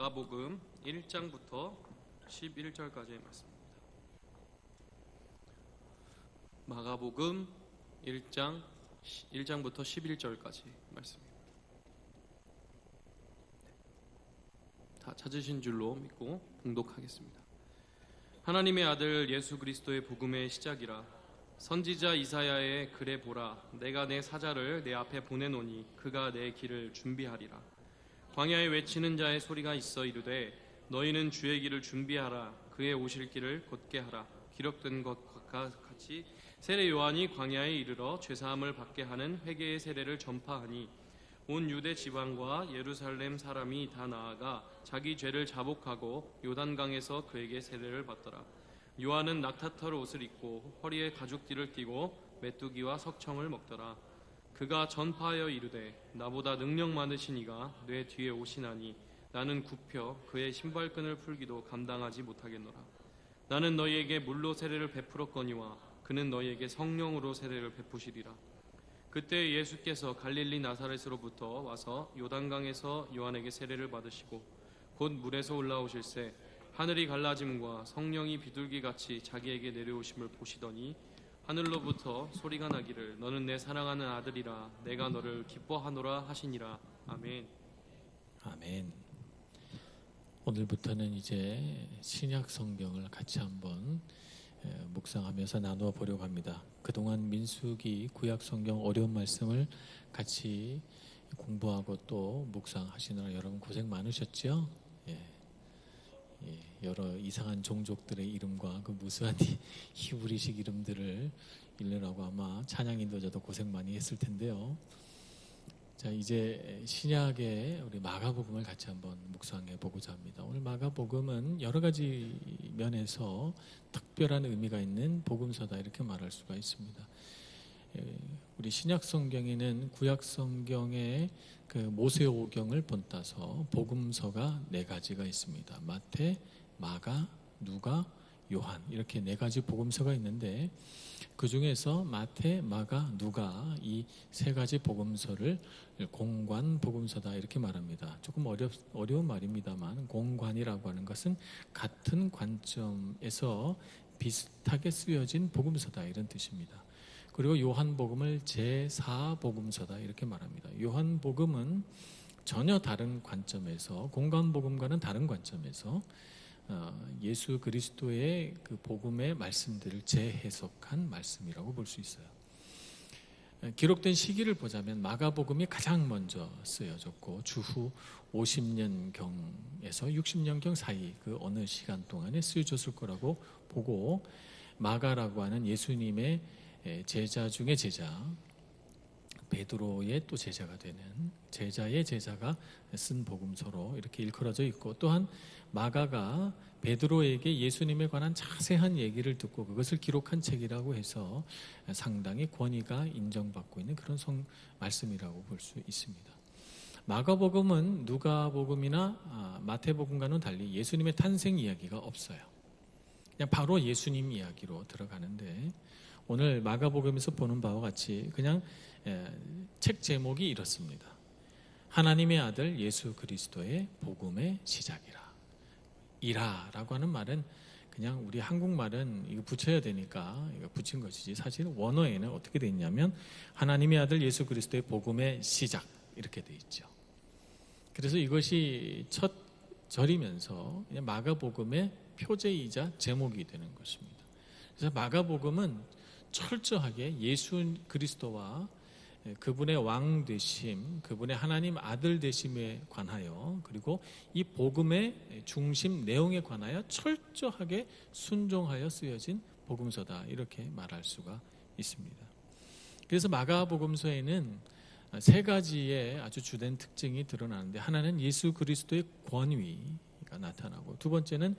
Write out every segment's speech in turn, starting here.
마가복음 1장부터 11절까지의 말씀입니다. 마가복음 1장부터 11절까지 말씀입니다. 다 찾으신 줄로 믿고 봉독하겠습니다. 하나님의 아들 예수 그리스도의 복음의 시작이라. 선지자 이사야의 글에 보라, 내가 내 사자를 내 앞에 보내노니 그가 내 길을 준비하리라. 광야에 외치는 자의 소리가 있어 이르되 너희는 주의 길을 준비하라. 그의 오실 길을 곧게 하라. 기록된 것과 같이 세례 요한이 광야에 이르러 죄사함을 받게 하는 회개의 세례를 전파하니 온 유대 지방과 예루살렘 사람이 다 나아가 자기 죄를 자복하고 요단강에서 그에게 세례를 받더라. 요한은 낙타털 옷을 입고 허리에 가죽띠를 띠고 메뚜기와 석청을 먹더라. 그가 전파하여 이르되 나보다 능력 많으신 이가 내 뒤에 오시나니 나는 굽혀 그의 신발끈을 풀기도 감당하지 못하겠노라. 나는 너희에게 물로 세례를 베풀었거니와 그는 너희에게 성령으로 세례를 베푸시리라. 그때 예수께서 갈릴리 나사렛으로부터 와서 요단강에서 요한에게 세례를 받으시고 곧 물에서 올라오실새 하늘이 갈라짐과 성령이 비둘기같이 자기에게 내려오심을 보시더니 하늘로부터 소리가 나기를 너는 내 사랑하는 아들이라 내가 너를 기뻐하노라 하시니라. 아멘. 아멘. 오늘부터는 이제 신약 성경을 같이 한번 묵상하면서 나누어 보려고 합니다. 그동안 민수기 구약 성경 어려운 말씀을 같이 공부하고 또 묵상하시느라 여러분 고생 많으셨죠? 여러 이상한 종족들의 이름과 그 무수한 히브리식 이름들을 읽느라고 아마 찬양 인도자도 고생 많이 했을 텐데요. 자, 이제 신약의 우리 마가복음을 같이 한번 묵상해 보고자 합니다. 오늘 마가복음은 여러 가지 면에서 특별한 의미가 있는 복음서다 이렇게 말할 수가 있습니다. 우리 신약 성경에는 구약 성경의 그 모세오경을 본따서 복음서가 4가지가 있습니다. 마태, 마가, 누가, 요한 이렇게 4가지 복음서가 있는데 그 중에서 마태, 마가, 누가 이 3가지 복음서를 공관 복음서다 이렇게 말합니다. 조금 어려운 말입니다만 공관이라고 하는 것은 같은 관점에서 비슷하게 쓰여진 복음서다 이런 뜻입니다. 그리고 요한복음을 제4복음서다 이렇게 말합니다. 요한복음은 전혀 다른 관점에서 공관복음과는 다른 관점에서 예수 그리스도의 그 복음의 말씀들을 재해석한 말씀이라고 볼 수 있어요. 기록된 시기를 보자면 마가복음이 가장 먼저 쓰여졌고 주후 50년경에서 60년경 사이 그 어느 시간 동안에 쓰여졌을 거라고 보고 마가라고 하는 예수님의 제자 중에 제자 베드로의 또 제자가 되는 제자의 제자가 쓴 복음서로 이렇게 일컬어져 있고 또한 마가가 베드로에게 예수님에 관한 자세한 얘기를 듣고 그것을 기록한 책이라고 해서 상당히 권위가 인정받고 있는 그런 말씀이라고 볼 수 있습니다. 마가복음은 누가복음이나 마태복음과는 달리 예수님의 탄생 이야기가 없어요. 그냥 바로 예수님 이야기로 들어가는데 오늘 마가복음에서 보는 바와 같이 그냥 책 제목이 이렇습니다. 하나님의 아들 예수 그리스도의 복음의 시작이라. 이라라고 하는 말은 그냥 우리 한국말은 이거 붙여야 되니까 이거 붙인 것이지 사실 원어에는 어떻게 돼 있냐면 하나님의 아들 예수 그리스도의 복음의 시작 이렇게 돼 있죠. 그래서 이것이 첫 절이면서 그냥 마가복음의 표제이자 제목이 되는 것입니다. 그래서 마가복음은 철저하게 예수 그리스도와 그분의 왕 되심, 그분의 하나님 아들 되심에 관하여 그리고 이 복음의 중심 내용에 관하여 철저하게 순종하여 쓰여진 복음서다 이렇게 말할 수가 있습니다. 그래서 마가복음서에는 3가지의 아주 주된 특징이 드러나는데 하나는 예수 그리스도의 권위가 나타나고 두 번째는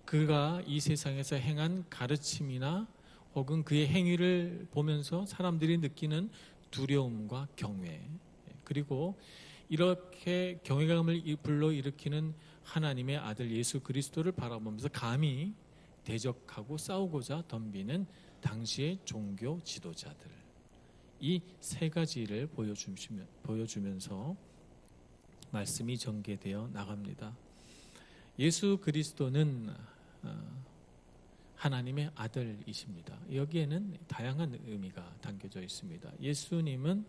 그가 이 세상에서 행한 가르침이나 혹은 그의 행위를 보면서 사람들이 느끼는 두려움과 경외 그리고 이렇게 경외감을 불러일으키는 하나님의 아들 예수 그리스도를 바라보면서 감히 대적하고 싸우고자 덤비는 당시의 종교 지도자들 이 3가지를 보여주면서 말씀이 전개되어 나갑니다. 예수 그리스도는 하나님의 아들이십니다. 여기에는 다양한 의미가 담겨져 있습니다. 예수님은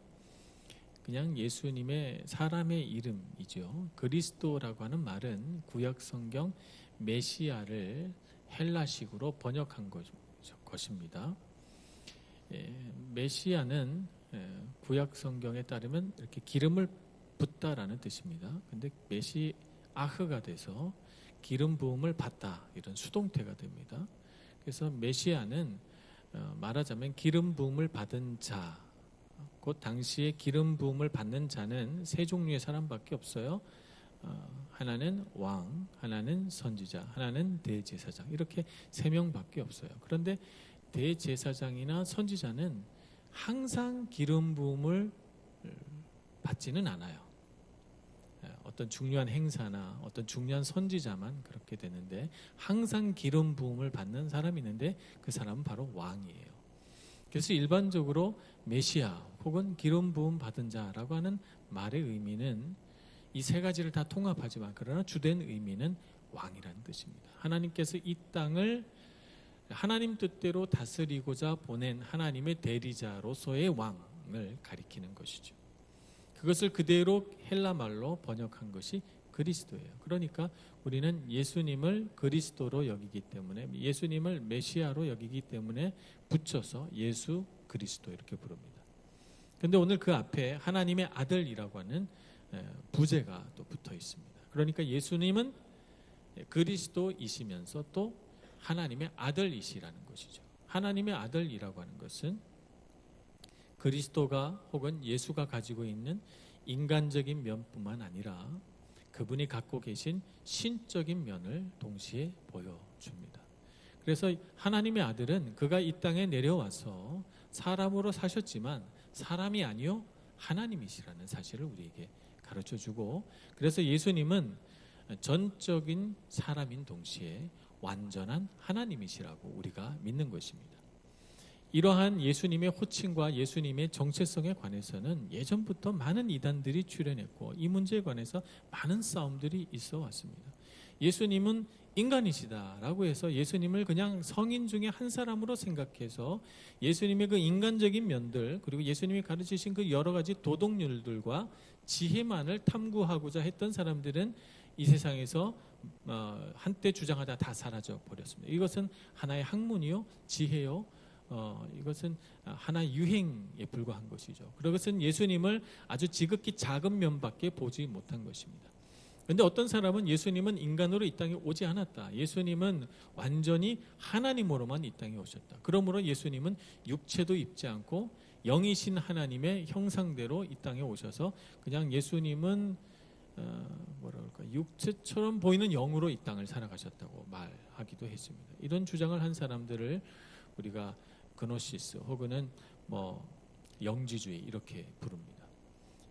그냥 예수님의 사람의 이름이죠. 그리스도라고 하는 말은 구약 성경 메시아를 헬라식으로 번역한 것입니다. 메시아는 구약 성경에 따르면 이렇게 기름을 붓다라는 뜻입니다. 근데 메시아흐가 돼서 기름 부음을 받다 이런 수동태가 됩니다. 그래서 메시아는 말하자면 기름 부음을 받은 자, 곧 당시에 기름 부음을 받는 자는 세 종류의 사람밖에 없어요. 하나는 왕, 하나는 선지자, 하나는 대제사장, 이렇게 세 명밖에 없어요. 그런데 대제사장이나 선지자는 항상 기름 부음을 받지는 않아요. 어떤 중요한 행사나 어떤 중요한 선지자만 그렇게 되는데, 항상 기름 부음을 받는 사람이 있는데 그 사람은 바로 왕이에요. 그래서 일반적으로 메시아 혹은 기름 부음 받은 자라고 하는 말의 의미는 이 세 가지를 다 통합하지만, 그러나 주된 의미는 왕이라는 뜻입니다. 하나님께서 이 땅을 하나님 뜻대로 다스리고자 보낸 하나님의 대리자로서의 왕을 가리키는 것이죠. 그것을 그대로 헬라 말로 번역한 것이 그리스도예요. 그러니까 우리는 예수님을 그리스도로 여기기 때문에, 예수님을 메시아로 여기기 때문에 붙여서 예수 그리스도 이렇게 부릅니다. 그런데 오늘 그 앞에 하나님의 아들이라고 하는 부제가 또 붙어 있습니다. 그러니까 예수님은 그리스도이시면서 또 하나님의 아들이시라는 것이죠. 하나님의 아들이라고 하는 것은 그리스도가 혹은 예수가 가지고 있는 인간적인 면뿐만 아니라 그분이 갖고 계신 신적인 면을 동시에 보여줍니다. 그래서 하나님의 아들은 그가 이 땅에 내려와서 사람으로 사셨지만 사람이 아니요 하나님이시라는 사실을 우리에게 가르쳐주고, 그래서 예수님은 전적인 사람인 동시에 완전한 하나님이시라고 우리가 믿는 것입니다. 이러한 예수님의 호칭과 예수님의 정체성에 관해서는 예전부터 많은 이단들이 출현했고, 이 문제에 관해서 많은 싸움들이 있어 왔습니다. 예수님은 인간이시다라고 해서 예수님을 그냥 성인 중에 한 사람으로 생각해서 예수님의 그 인간적인 면들, 그리고 예수님이 가르치신 그 여러 가지 도덕률들과 지혜만을 탐구하고자 했던 사람들은 이 세상에서 한때 주장하다 다 사라져 버렸습니다. 이것은 하나의 학문이요, 지혜요, 이것은 하나의 유행에 불과한 것이죠. 그것은 예수님을 아주 지극히 작은 면밖에 보지 못한 것입니다. 그런데 어떤 사람은 예수님은 인간으로 이 땅에 오지 않았다, 예수님은 완전히 하나님으로만 이 땅에 오셨다, 그러므로 예수님은 육체도 입지 않고 영이신 하나님의 형상대로 이 땅에 오셔서 그냥 예수님은 육체처럼 보이는 영으로 이 땅을 살아가셨다고 말하기도 했습니다. 이런 주장을 한 사람들을 우리가 그노시스 혹은 영지주의 이렇게 부릅니다.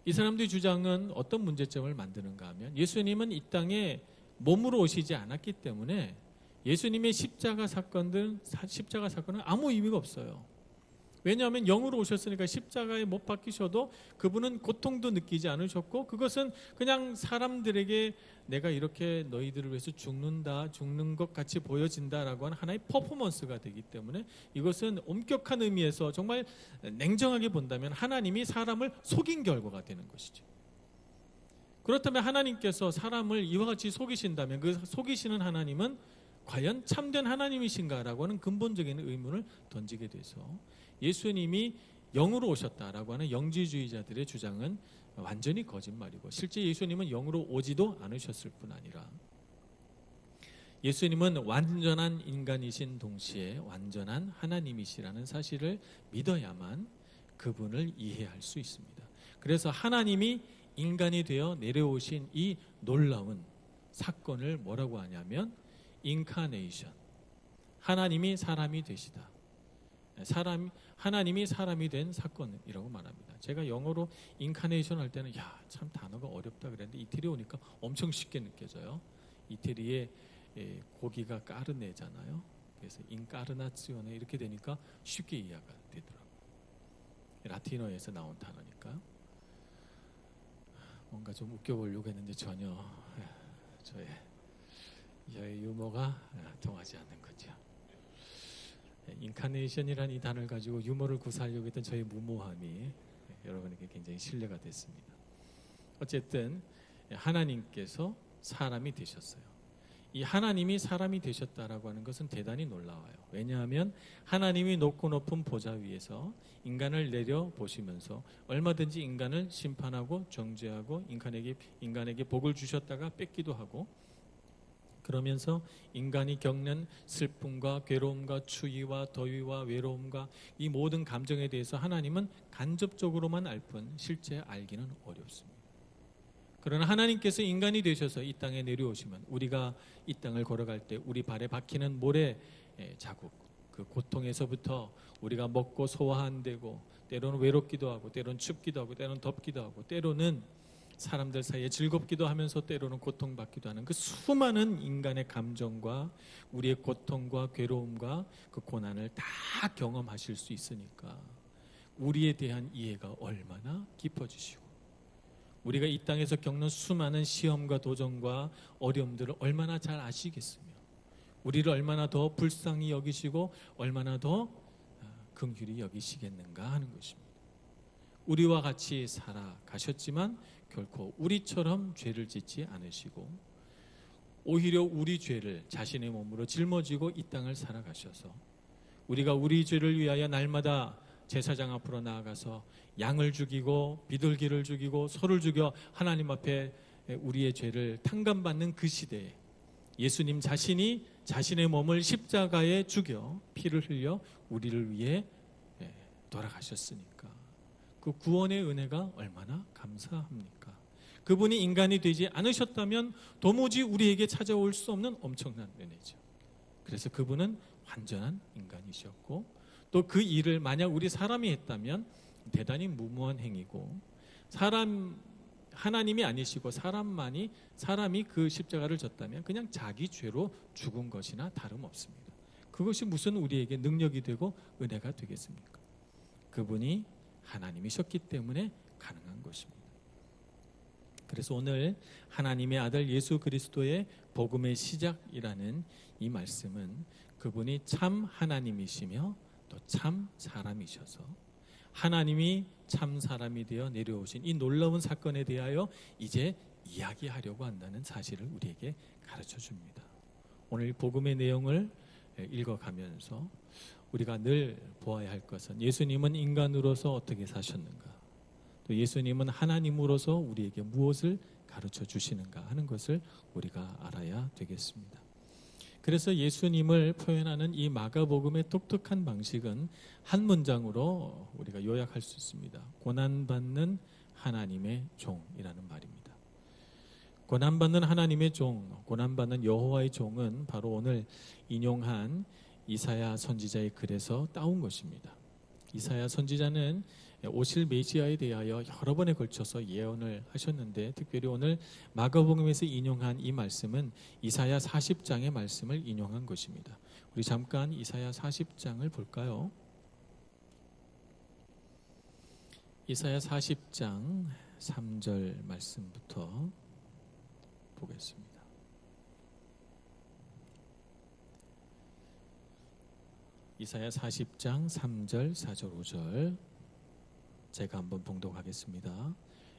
이 사람들의 주장은 어떤 문제점을 만드는가 하면, 예수님은 이 땅에 몸으로 오시지 않았기 때문에 예수님의 십자가 사건은 아무 의미가 없어요. 왜냐하면 영으로 오셨으니까 십자가에 못 박히셔도 그분은 고통도 느끼지 않으셨고, 그것은 그냥 사람들에게 내가 이렇게 너희들을 위해서 죽는 것 같이 보여진다라고 하는 하나의 퍼포먼스가 되기 때문에, 이것은 엄격한 의미에서 정말 냉정하게 본다면 하나님이 사람을 속인 결과가 되는 것이죠. 그렇다면 하나님께서 사람을 이와 같이 속이신다면 그 속이시는 하나님은 과연 참된 하나님이신가라고 하는 근본적인 의문을 던지게 돼서, 예수님이 영으로 오셨다라고 하는 영지주의자들의 주장은 완전히 거짓말이고, 실제 예수님은 영으로 오지도 않으셨을 뿐 아니라 예수님은 완전한 인간이신 동시에 완전한 하나님이시라는 사실을 믿어야만 그분을 이해할 수 있습니다. 그래서 하나님이 인간이 되어 내려오신 이 놀라운 사건을 뭐라고 하냐면 인카네이션, 하나님이 사람이 되시다, 하나님이 사람이 된 사건이라고 말합니다. 제가 영어로 인카네이션 할 때는 참 단어가 어렵다 그랬는데 이태리 오니까 엄청 쉽게 느껴져요. 이태리의 고기가 까르네잖아요. 그래서 인카르나치오네 이렇게 되니까 쉽게 이해가 되더라고요. 라틴어에서 나온 단어니까. 뭔가 좀 웃겨보려고 했는데 전혀 저의 저의 유머가 통하지 않는 거죠. 인카네이션이라는 이 단어를 가지고 유머를 구사하려고 했던 저의 무모함이 여러분에게 굉장히 신뢰가 됐습니다. 어쨌든 하나님께서 사람이 되셨어요. 이 하나님이 사람이 되셨다라고 하는 것은 대단히 놀라워요. 왜냐하면 하나님이 높고 높은 보좌 위에서 인간을 내려보시면서 얼마든지 인간을 심판하고 정죄하고 인간에게 복을 주셨다가 뺏기도 하고, 그러면서 인간이 겪는 슬픔과 괴로움과 추위와 더위와 외로움과 이 모든 감정에 대해서 하나님은 간접적으로만 알 뿐 실제 알기는 어렵습니다. 그러나 하나님께서 인간이 되셔서 이 땅에 내려오시면 우리가 이 땅을 걸어갈 때 우리 발에 박히는 모래 자국, 그 고통에서부터 우리가 먹고 소화 안 되고, 때로는 외롭기도 하고, 때로는 춥기도 하고, 때로는 덥기도 하고, 때로는 사람들 사이에 즐겁기도 하면서 때로는 고통받기도 하는 그 수많은 인간의 감정과 우리의 고통과 괴로움과 그 고난을 다 경험하실 수 있으니까 우리에 대한 이해가 얼마나 깊어지시고, 우리가 이 땅에서 겪는 수많은 시험과 도전과 어려움들을 얼마나 잘 아시겠으며, 우리를 얼마나 더 불쌍히 여기시고 얼마나 더 긍휼히 여기시겠는가 하는 것입니다. 우리와 같이 살아가셨지만 결코 우리처럼 죄를 짓지 않으시고, 오히려 우리 죄를 자신의 몸으로 짊어지고 이 땅을 살아가셔서 우리가 우리 죄를 위하여 날마다 제사장 앞으로 나아가서 양을 죽이고 비둘기를 죽이고 소를 죽여 하나님 앞에 우리의 죄를 탕감받는 그 시대에 예수님 자신이 자신의 몸을 십자가에 죽여 피를 흘려 우리를 위해 돌아가셨으니까 그 구원의 은혜가 얼마나 감사합니까? 그분이 인간이 되지 않으셨다면 도무지 우리에게 찾아올 수 없는 엄청난 은혜죠. 그래서 그분은 완전한 인간이셨고, 또 그 일을 만약 우리 사람이 했다면 대단히 무모한 행위고, 하나님이 아니시고 사람이 그 십자가를 졌다면 그냥 자기 죄로 죽은 것이나 다름없습니다. 그것이 무슨 우리에게 능력이 되고 은혜가 되겠습니까? 그분이 하나님이셨기 때문에 가능한 것입니다. 그래서 오늘 하나님의 아들 예수 그리스도의 복음의 시작이라는 이 말씀은 그분이 참 하나님이시며 또 참 사람이셔서 하나님이 참 사람이 되어 내려오신 이 놀라운 사건에 대하여 이제 이야기하려고 한다는 사실을 우리에게 가르쳐 줍니다. 오늘 복음의 내용을 읽어가면서 우리가 늘 보아야 할 것은 예수님은 인간으로서 어떻게 사셨는가, 또 예수님은 하나님으로서 우리에게 무엇을 가르쳐 주시는가 하는 것을 우리가 알아야 되겠습니다. 그래서 예수님을 표현하는 이 마가복음의 독특한 방식은 한 문장으로 우리가 요약할 수 있습니다. 고난받는 하나님의 종이라는 말입니다. 고난받는 하나님의 종, 고난받는 여호와의 종은 바로 오늘 인용한 이사야 선지자의 글에서 따온 것입니다. 이사야 선지자는 오실 메시아에 대하여 여러 번에 걸쳐서 예언을 하셨는데, 특별히 오늘 마가복음에서 인용한 이 말씀은 이사야 40장의 말씀을 인용한 것입니다. 우리 잠깐 이사야 40장을 볼까요? 이사야 40장 3절 말씀부터 보겠습니다. 이사야 40장 3절, 4절, 5절 제가 한번 봉독하겠습니다.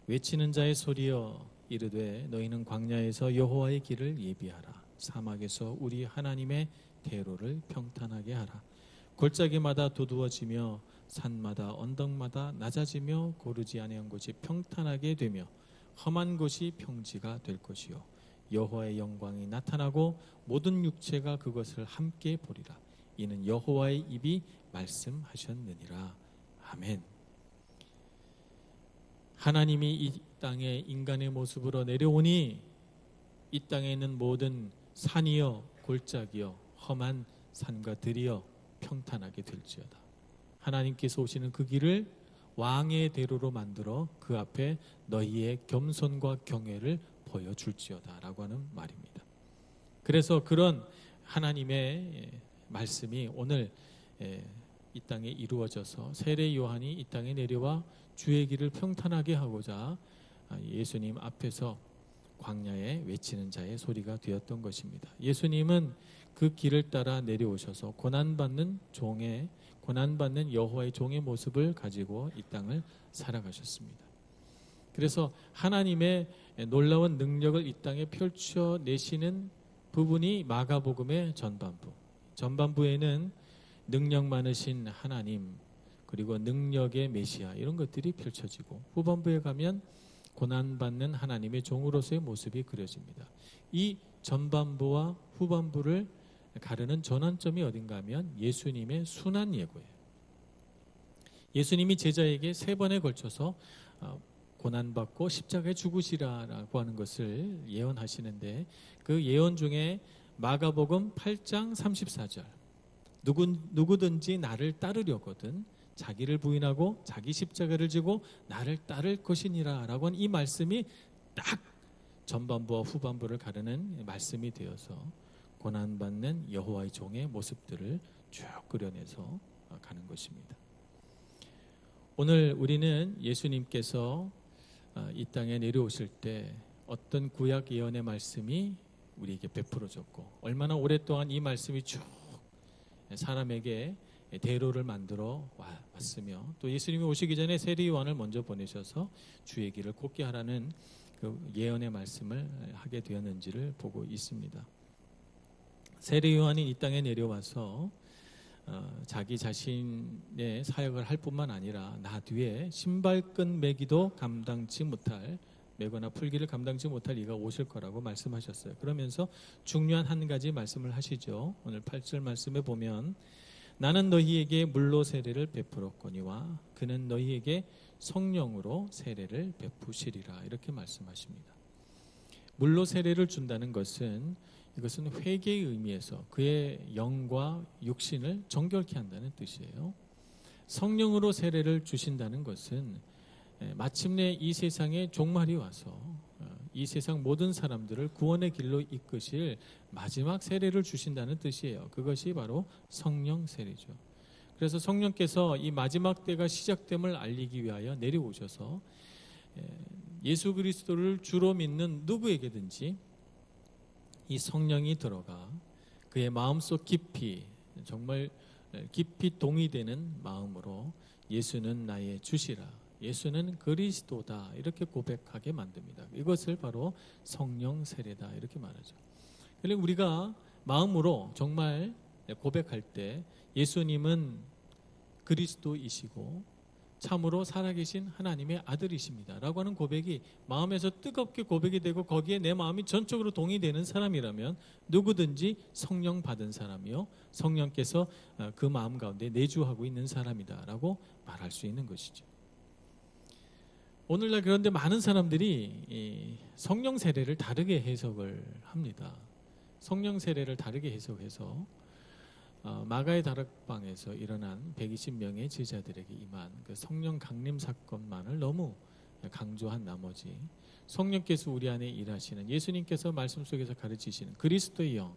외치는 자의 소리여 이르되 너희는 광야에서 여호와의 길을 예비하라. 사막에서 우리 하나님의 대로를 평탄하게 하라. 골짜기마다 두두워지며 산마다 언덕마다 낮아지며 고르지 아니한 곳이 평탄하게 되며 험한 곳이 평지가 될 것이요 여호와의 영광이 나타나고 모든 육체가 그것을 함께 보리라. 이는 여호와의 입이 말씀하셨느니라. 아멘. 하나님이 이 땅에 인간의 모습으로 내려오니 이 땅에 있는 모든 산이여 골짜기여 험한 산과 들이여 평탄하게 될지어다. 하나님께서 오시는 그 길을 왕의 대로로 만들어 그 앞에 너희의 겸손과 경외를 보여줄지어다 라고 하는 말입니다. 그래서 그런 하나님의 말씀이 오늘 이 땅에 이루어져서 세례 요한이 이 땅에 내려와 주의 길을 평탄하게 하고자 예수님 앞에서 광야에 외치는 자의 소리가 되었던 것입니다. 예수님은 그 길을 따라 내려오셔서 고난받는 여호와의 종의 모습을 가지고 이 땅을 살아가셨습니다. 그래서 하나님의 놀라운 능력을 이 땅에 펼쳐내시는 부분이 마가복음의 전반부에는 능력 많으신 하나님, 그리고 능력의 메시아, 이런 것들이 펼쳐지고, 후반부에 가면 고난받는 하나님의 종으로서의 모습이 그려집니다. 이 전반부와 후반부를 가르는 전환점이 어딘가 하면 예수님의 순환 예고예요. 예수님이 제자에게 3번에 걸쳐서 고난받고 십자가에 죽으시라라고 하는 것을 예언하시는데, 그 예언 중에 마가복음 8장 34절, 누구든지 나를 따르려거든 자기를 부인하고 자기 십자가를 지고 나를 따를 것이니라 라고 하는 이 말씀이 딱 전반부와 후반부를 가르는 말씀이 되어서 고난받는 여호와의 종의 모습들을 쭉 그려내서 가는 것입니다. 오늘 우리는 예수님께서 이 땅에 내려오실 때 어떤 구약 예언의 말씀이 우리에게 베풀어졌고, 얼마나 오랫동안 이 말씀이 쭉 사람에게 대로를 만들어 왔으며, 또 예수님이 오시기 전에 세례 요한을 먼저 보내셔서 주의 길을 곱게 하라는 그 예언의 말씀을 하게 되었는지를 보고 있습니다. 세례 요한이 이 땅에 내려와서 자기 자신의 사역을 할 뿐만 아니라 나 뒤에 신발끈 매기도 감당치 못할, 매거나 풀기를 감당치 못할 이가 오실 거라고 말씀하셨어요. 그러면서 중요한 한 가지 말씀을 하시죠. 오늘 8절 말씀에 보면 나는 너희에게 물로 세례를 베풀었거니와 그는 너희에게 성령으로 세례를 베푸시리라, 이렇게 말씀하십니다. 물로 세례를 준다는 것은, 이것은 회개의 의미에서 그의 영과 육신을 정결케 한다는 뜻이에요. 성령으로 세례를 주신다는 것은 마침내 이 세상에 종말이 와서 이 세상 모든 사람들을 구원의 길로 이끄실 마지막 세례를 주신다는 뜻이에요. 그것이 바로 성령 세례죠. 그래서 성령께서 이 마지막 때가 시작됨을 알리기 위하여 내려오셔서 예수 그리스도를 주로 믿는 누구에게든지 이 성령이 들어가 그의 마음속 깊이, 정말 깊이 동의되는 마음으로 예수는 나의 주시라, 예수는 그리스도다, 이렇게 고백하게 만듭니다. 이것을 바로 성령 세례다, 이렇게 말하죠. 그러니까 우리가 마음으로 정말 고백할 때 예수님은 그리스도이시고 참으로 살아계신 하나님의 아들이십니다 라고 하는 고백이 마음에서 뜨겁게 고백이 되고 거기에 내 마음이 전적으로 동의되는 사람이라면 누구든지 성령 받은 사람이요, 성령께서 그 마음 가운데 내주하고 있는 사람이다 라고 말할 수 있는 것이죠. 오늘날 그런데 많은 사람들이 성령 세례를 다르게 해석을 합니다. 성령 세례를 다르게 해석해서 마가의 다락방에서 일어난 120명의 제자들에게 임한 그 성령 강림 사건만을 너무 강조한 나머지 성령께서 우리 안에 일하시는, 예수님께서 말씀 속에서 가르치시는 그리스도의 영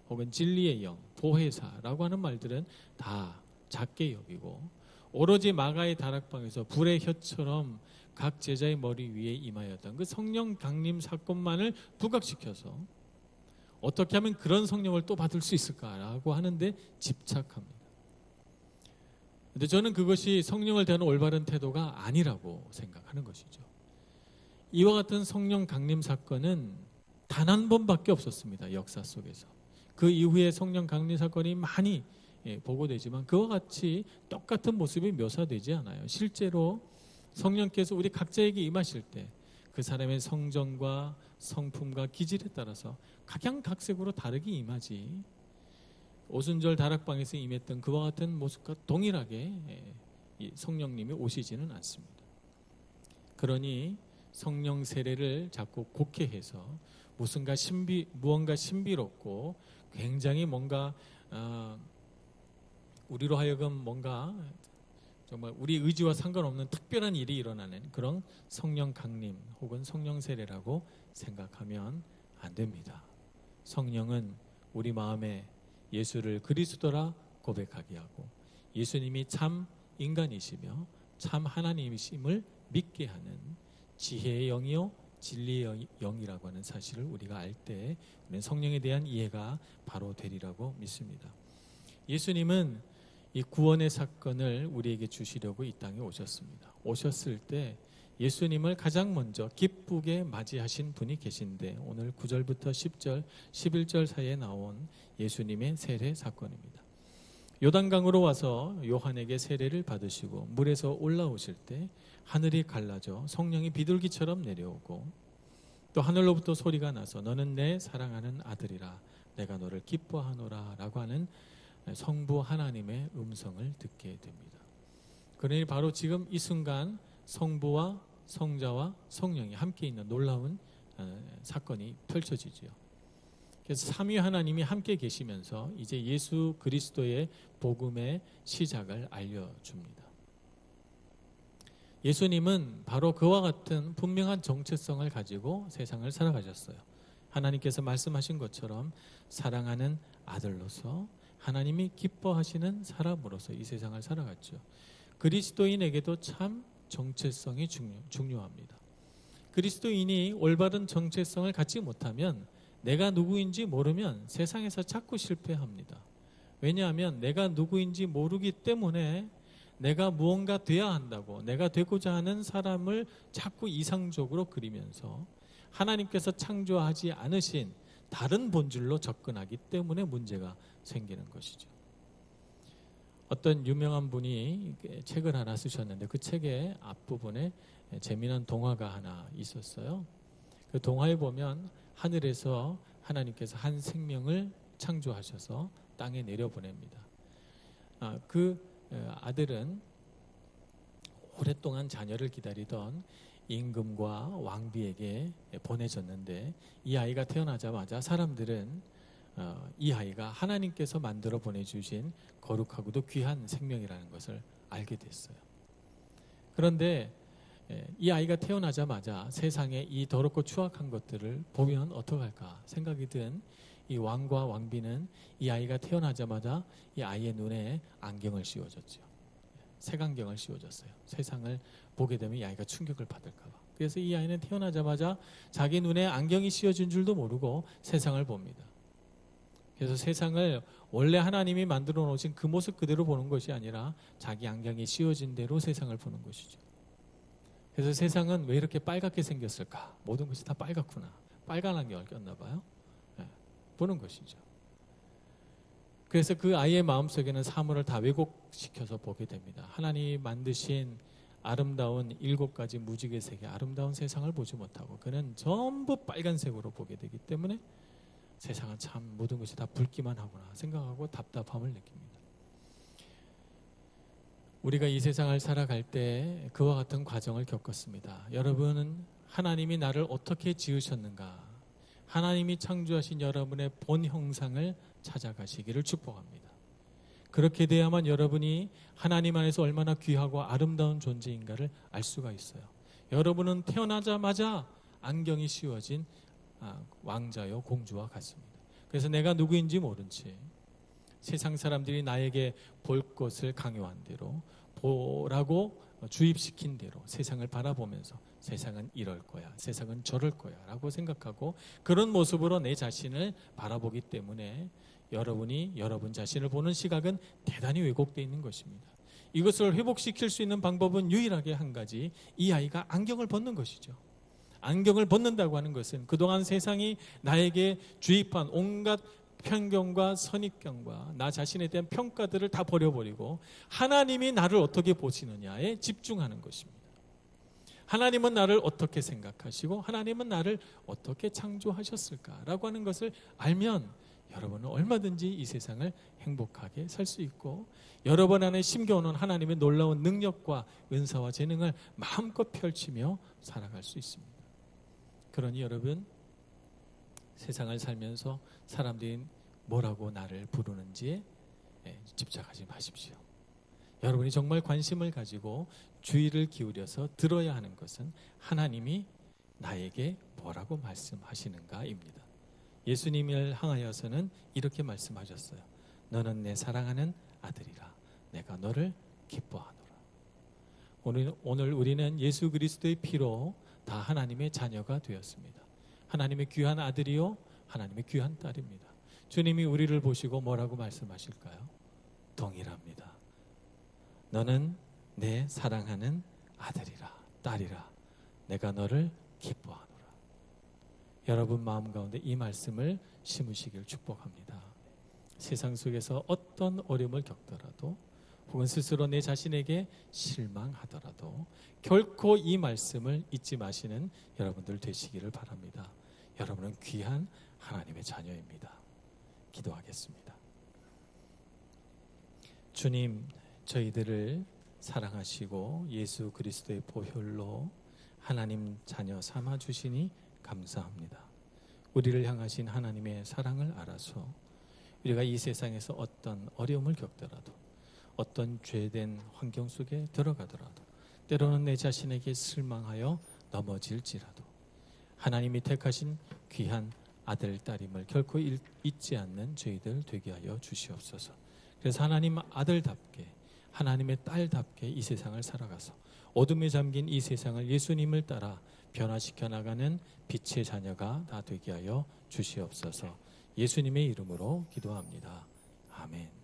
혹은 진리의 영, 보혜사라고 하는 말들은 다 작게 여기고, 오로지 마가의 다락방에서 불의 혀처럼 각 제자의 머리 위에 임하였던 그 성령 강림 사건만을 부각시켜서 어떻게 하면 그런 성령을 또 받을 수 있을까라고 하는데 집착합니다. 그런데 저는 그것이 성령을 대하는 올바른 태도가 아니라고 생각하는 것이죠. 이와 같은 성령 강림 사건은 단 한 번밖에 없었습니다. 역사 속에서. 그 이후에 성령 강림 사건이 많이 보고되지만 그와 같이 똑같은 모습이 묘사되지 않아요. 실제로 성령께서 우리 각자에게 임하실 때 그 사람의 성정과 성품과 기질에 따라서 각양각색으로 다르게 임하지, 오순절 다락방에서 임했던 그와 같은 모습과 동일하게 성령님이 오시지는 않습니다. 그러니 성령 세례를 자꾸 곡해해서 무언가 신비롭고 굉장히 뭔가 우리로 하여금 뭔가 정말 우리 의지와 상관없는 특별한 일이 일어나는 그런 성령 강림 혹은 성령 세례라고 생각하면 안 됩니다. 성령은 우리 마음에 예수를 그리스도라 고백하게 하고 예수님이 참 인간이시며 참 하나님이심을 믿게 하는 지혜의 영이요 진리의 영이라고 하는 사실을 우리가 알 때 우리는 성령에 대한 이해가 바로 되리라고 믿습니다. 예수님은 이 구원의 사건을 우리에게 주시려고 이 땅에 오셨습니다. 오셨을 때 예수님을 가장 먼저 기쁘게 맞이하신 분이 계신데 오늘 9절부터 10절, 11절 사이에 나온 예수님의 세례 사건입니다. 요단강으로 와서 요한에게 세례를 받으시고 물에서 올라오실 때 하늘이 갈라져 성령이 비둘기처럼 내려오고 또 하늘로부터 소리가 나서 너는 내 사랑하는 아들이라 내가 너를 기뻐하노라 라고 하는 성부 하나님의 음성을 듣게 됩니다. 그러니 바로 지금 이 순간 성부와 성자와 성령이 함께 있는 놀라운 사건이 펼쳐지죠. 그래서 삼위 하나님이 함께 계시면서 이제 예수 그리스도의 복음의 시작을 알려줍니다. 예수님은 바로 그와 같은 분명한 정체성을 가지고 세상을 살아가셨어요. 하나님께서 말씀하신 것처럼 사랑하는 아들로서 하나님이 기뻐하시는 사람으로서 이 세상을 살아갔죠. 그리스도인에게도 참 정체성이 중요합니다. 그리스도인이 올바른 정체성을 갖지 못하면 내가 누구인지 모르면 세상에서 자꾸 실패합니다. 왜냐하면 내가 누구인지 모르기 때문에 내가 무언가 돼야 한다고 내가 되고자 하는 사람을 자꾸 이상적으로 그리면서 하나님께서 창조하지 않으신 다른 본질로 접근하기 때문에 문제가 생기는 것이죠. 어떤 유명한 분이 책을 하나 쓰셨는데 그 책의 앞부분에 재미난 동화가 하나 있었어요. 그 동화에 보면 하늘에서 하나님께서 한 생명을 창조하셔서 땅에 내려보냅니다. 그 아들은 오랫동안 자녀를 기다리던 임금과 왕비에게 보내졌는데 이 아이가 태어나자마자 사람들은 이 아이가 하나님께서 만들어 보내주신 거룩하고도 귀한 생명이라는 것을 알게 됐어요. 그런데 이 아이가 태어나자마자 세상에 이 더럽고 추악한 것들을 보면 어떡할까 생각이 든 이 왕과 왕비는 이 아이가 태어나자마자 이 아이의 눈에 안경을 씌워줬죠. 색안경을 씌워줬어요. 세상을 보게 되면 이 아이가 충격을 받을까 봐. 그래서 이 아이는 태어나자마자 자기 눈에 안경이 씌워진 줄도 모르고 세상을 봅니다. 그래서 세상을 원래 하나님이 만들어 놓으신 그 모습 그대로 보는 것이 아니라 자기 안경이 씌워진 대로 세상을 보는 것이죠. 그래서 세상은 왜 이렇게 빨갛게 생겼을까? 모든 것이 다 빨갛구나. 빨간 안경을 꼈나 봐요. 보는 것이죠. 그래서 그 아이의 마음속에는 사물을 다 왜곡시켜서 보게 됩니다. 하나님이 만드신 아름다운 7가지 무지개 색의 아름다운 세상을 보지 못하고 그는 전부 빨간색으로 보게 되기 때문에 세상은 참 모든 것이 다 붉기만 하구나 생각하고 답답함을 느낍니다. 우리가 이 세상을 살아갈 때 그와 같은 과정을 겪었습니다. 여러분은 하나님이 나를 어떻게 지으셨는가? 하나님이 창조하신 여러분의 본 형상을 찾아가시기를 축복합니다. 그렇게 돼야만 여러분이 하나님 안에서 얼마나 귀하고 아름다운 존재인가를 알 수가 있어요. 여러분은 태어나자마자 안경이 씌워진 왕자요 공주와 같습니다. 그래서 내가 누구인지 모른 채 세상 사람들이 나에게 볼 것을 강요한 대로 보라고 주입시킨 대로 세상을 바라보면서 세상은 이럴 거야, 세상은 저럴 거야 라고 생각하고 그런 모습으로 내 자신을 바라보기 때문에 여러분이 여러분 자신을 보는 시각은 대단히 왜곡되어 있는 것입니다. 이것을 회복시킬 수 있는 방법은 유일하게 한 가지, 이 아이가 안경을 벗는 것이죠. 안경을 벗는다고 하는 것은 그동안 세상이 나에게 주입한 온갖 편견과 선입견과 나 자신에 대한 평가들을 다 버려버리고 하나님이 나를 어떻게 보시느냐에 집중하는 것입니다. 하나님은 나를 어떻게 생각하시고 하나님은 나를 어떻게 창조하셨을까라고 하는 것을 알면 여러분은 얼마든지 이 세상을 행복하게 살 수 있고 여러분 안에 심겨오는 하나님의 놀라운 능력과 은사와 재능을 마음껏 펼치며 살아갈 수 있습니다. 그러니 여러분 세상을 살면서 사람들이 뭐라고 나를 부르는지에 집착하지 마십시오. 여러분이 정말 관심을 가지고 주의를 기울여서 들어야 하는 것은 하나님이 나에게 뭐라고 말씀하시는가입니다. 예수님을 향하여서는 이렇게 말씀하셨어요. 너는 내 사랑하는 아들이라 내가 너를 기뻐하노라. 오늘 우리는 예수 그리스도의 피로 다 하나님의 자녀가 되었습니다. 하나님의 귀한 아들이요 하나님의 귀한 딸입니다. 주님이 우리를 보시고 뭐라고 말씀하실까요? 동일합니다. 너는 내 사랑하는 아들이라 딸이라 내가 너를 기뻐하노라. 여러분 마음 가운데 이 말씀을 심으시길 축복합니다. 세상 속에서 어떤 어려움을 겪더라도 혹은 스스로 내 자신에게 실망하더라도 결코 이 말씀을 잊지 마시는 여러분들 되시기를 바랍니다. 여러분은 귀한 하나님의 자녀입니다. 기도하겠습니다. 주님, 저희들을 사랑하시고 예수 그리스도의 보혈로 하나님 자녀 삼아 주시니 감사합니다. 우리를 향하신 하나님의 사랑을 알아서 우리가 이 세상에서 어떤 어려움을 겪더라도 어떤 죄된 환경 속에 들어가더라도 때로는 내 자신에게 실망하여 넘어질지라도 하나님이 택하신 귀한 아들, 딸임을 결코 잊지 않는 저희들 되게 하여 주시옵소서. 그래서 하나님 아들답게 하나님의 딸답게 이 세상을 살아가서 어둠에 잠긴 이 세상을 예수님을 따라 변화시켜 나가는 빛의 자녀가 다 되게 하여 주시옵소서. 예수님의 이름으로 기도합니다. 아멘.